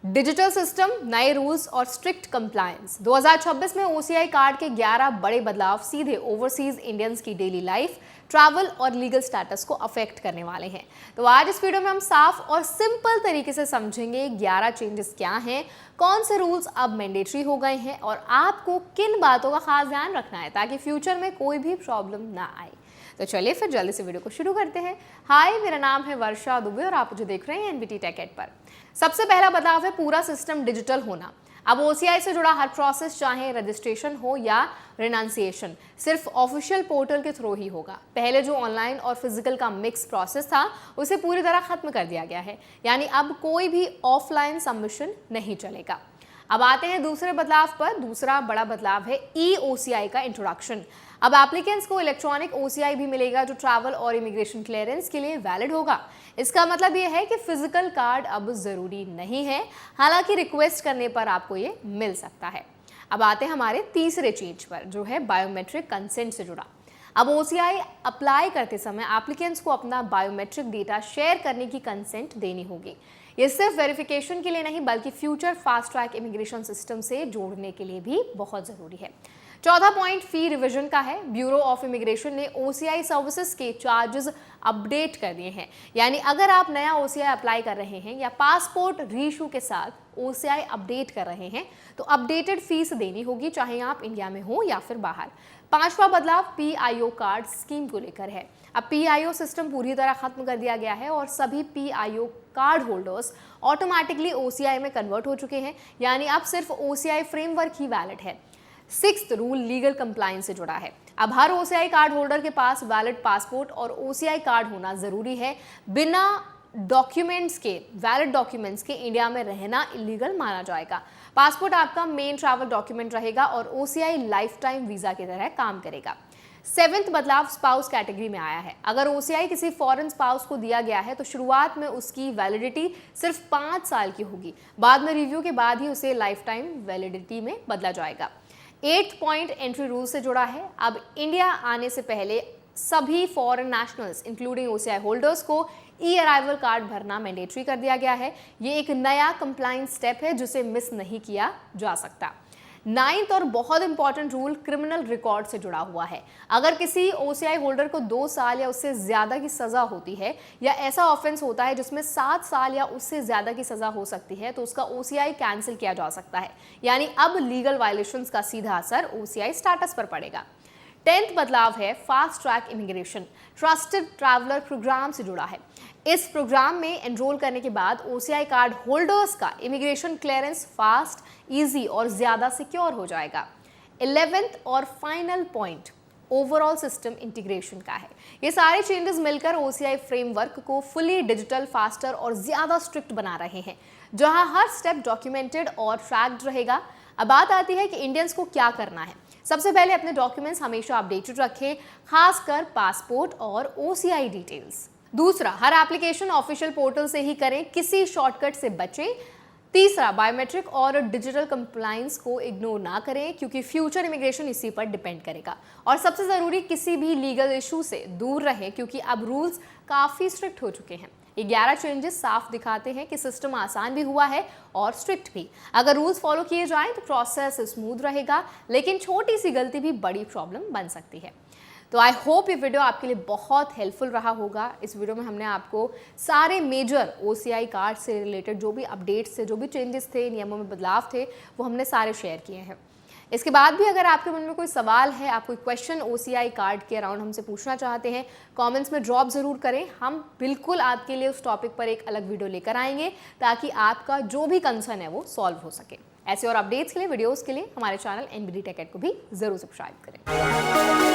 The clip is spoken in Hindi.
डिजिटल सिस्टम, नए रूल्स और स्ट्रिक्ट कंप्लायंस। 2026 में ओसीआई कार्ड के 11 बड़े बदलाव सीधे ओवरसीज इंडियंस की डेली लाइफ, ट्रैवल और लीगल स्टेटस को अफेक्ट करने वाले हैं। तो आज इस वीडियो में हम साफ और सिंपल तरीके से समझेंगे 11 चेंजेस क्या हैं, कौन से रूल्स अब मैंडेटरी हो गए हैं और आपको किन बातों का खास ध्यान रखना है ताकि फ्यूचर में कोई भी प्रॉब्लम ना आए। तो चलिए फिर जल्दी से वीडियो को शुरू करते हैं। हाय, मेरा नाम है वर्षा दुबे और आप मुझे देख रहे हैं एनबीटी टेक एड पर। सबसे पहला बदलाव है पूरा सिस्टम डिजिटल होना। अब ओसीआई से जुड़ा हर प्रोसेस, चाहे रजिस्ट्रेशन हो या रिनाउंसिएशन, सिर्फ ऑफिशियल पोर्टल के थ्रू ही होगा। पहले जो ऑनलाइन और फिजिकल का मिक्स प्रोसेस था उसे पूरी तरह खत्म कर दिया गया है, यानी अब कोई भी ऑफलाइन सबमिशन नहीं चलेगा। अब आते हैं दूसरे बदलाव पर। दूसरा बड़ा बदलाव है ई-ओसीआई का इंट्रोडक्शन। अब एप्लीकेंट्स को इलेक्ट्रॉनिक ओसीआई भी मिलेगा जो ट्रैवल और इमिग्रेशन क्लियरेंस के लिए वैलिड होगा। इसका मतलब यह है कि फिजिकल कार्ड अब जरूरी नहीं है, हालांकि रिक्वेस्ट करने पर आपको ये मिल सकता है। अब आते हैं हमारे तीसरे चेंज पर, जो है बायोमेट्रिक कंसेंट से जुड़ा। अब ओसीआई अप्लाई करते समय एप्लीकेंट्स को अपना बायोमेट्रिक डेटा शेयर करने की कंसेंट देनी होगी। ये सिर्फ वेरिफिकेशन के लिए नहीं बल्कि future fast track immigration system से जोड़ने के लिए भी बहुत जरूरी है। चौथा पॉइंट फी रिवीजन का है। ब्यूरो ऑफ इमिग्रेशन ने ओसीआई सर्विसेज के चार्जेस अपडेट कर दिए हैं, यानी अगर आप नया ओसीआई अप्लाई कर रहे हैं या पासपोर्ट रीइशू के साथ ओसीआई अपडेट कर रहे हैं तो अपडेटेड फीस देनी होगी, चाहे आप इंडिया में हो या फिर बाहर। पांचवा बदलाव पीआईओ कार्ड स्कीम को लेकर है। अब पीआईओ सिस्टम पूरी तरह खत्म कर दिया गया है और सभी PIO card holders automatically OCI में कन्वर्ट हो चुके हैं, यानी अब सिर्फ ओसीआई फ्रेमवर्क ही वैलिड है। सिक्स्थ रूल लीगल कंप्लायंस से जुड़ा है। अब हर ओसीआई कार्ड होल्डर के पास वैलिड पासपोर्ट और ओसीआई कार्ड होना जरूरी है। बिना डॉक्यूमेंट्स के, वैलिड डॉक्यूमेंट्स के इंडिया में रहना इलीगल माना जाएगा। पासपोर्ट आपका मेन ट्रैवल डॉक्यूमेंट रहेगा और ओसीआई लाइफ टाइम वीजा की तरह काम करेगा। सेवेंथ बदलाव स्पाउस कैटेगरी में आया है। अगर ओसीआई किसी फॉरेन स्पाउस को दिया गया है तो शुरुआत में उसकी वैलिडिटी सिर्फ 5 साल की होगी, बाद में रिव्यू के बाद ही उसे लाइफ टाइम वैलिडिटी में बदला जाएगा। 8th पॉइंट एंट्री रूल से जुड़ा है। अब इंडिया आने से पहले सभी foreign nationals including OCI holders को ई अराइवल कार्ड भरना मैंडेटरी कर दिया गया है। ये एक नया कंप्लायंस स्टेप है जिसे मिस नहीं किया जा सकता। 9th और बहुत इंपॉर्टेंट रूल क्रिमिनल रिकॉर्ड से जुड़ा हुआ है। अगर किसी ओसीआई होल्डर को 2 साल या उससे ज्यादा की सजा होती है या ऐसा ऑफेंस होता है जिसमें 7 साल या उससे ज्यादा की सजा हो सकती है तो उसका ओसीआई कैंसिल किया जा सकता है, यानी अब लीगल वायलेशंस का सीधा असर ओसीआई स्टेटस पर पड़ेगा। 10th बदलाव है fast track immigration. Trusted traveller programme से जुड़ा है। इस प्रोग्राम में एनरोल करने के बाद ओसीआई कार्ड होल्डर्स का इमिग्रेशन क्लियरेंस फास्ट, इजी और ज्यादा सिक्योर हो जाएगा। 11th और final point overall system integration का है। ये सारे चेंजेस मिलकर ओसीआई फ्रेमवर्क को फुली डिजिटल, फास्टर और ज्यादा स्ट्रिक्ट बना रहे हैं, जहां हर स्टेप डॉक्यूमेंटेड और ट्रैक्ड रहेगा। अब बात आती है कि इंडियंस को क्या करना है। सबसे पहले अपने डॉक्यूमेंट्स हमेशा अपडेटेड रखें, खासकर पासपोर्ट और ओसीआई डिटेल्स। दूसरा, हर एप्लीकेशन ऑफिशियल पोर्टल से ही करें, किसी शॉर्टकट से बचें। तीसरा, बायोमेट्रिक और डिजिटल कंप्लायंस को इग्नोर ना करें क्योंकि फ्यूचर इमिग्रेशन इसी पर डिपेंड करेगा। और सबसे जरूरी, किसी भी लीगल इशू से दूर रहें क्योंकि अब रूल्स काफी स्ट्रिक्ट हो चुके हैं। ये 11 चेंजेस साफ दिखाते हैं कि सिस्टम आसान भी हुआ है और स्ट्रिक्ट भी। अगर रूल्स फॉलो किए जाएं तो प्रोसेस स्मूथ रहेगा, लेकिन छोटी सी गलती भी बड़ी प्रॉब्लम बन सकती है। तो आई होप ये वीडियो आपके लिए बहुत हेल्पफुल रहा होगा। इस वीडियो में हमने आपको सारे मेजर ओसीआई कार्ड से रिलेटेड जो भी अपडेट्स थे, जो भी चेंजेस थे, नियमों में बदलाव थे, वो हमने सारे शेयर किए हैं। इसके बाद भी अगर आपके मन में कोई सवाल है, आप कोई क्वेश्चन ओसीआई कार्ड के अराउंड हमसे पूछना चाहते हैं, कमेंट्स में ड्रॉप जरूर करें। हम बिल्कुल आपके लिए उस टॉपिक पर एक अलग वीडियो लेकर आएंगे ताकि आपका जो भी कंसर्न है वो सॉल्व हो सके। ऐसे और अपडेट्स के लिए, वीडियोस के लिए हमारे चैनल एनबीटी टेक एड को भी जरूर सब्सक्राइब करें।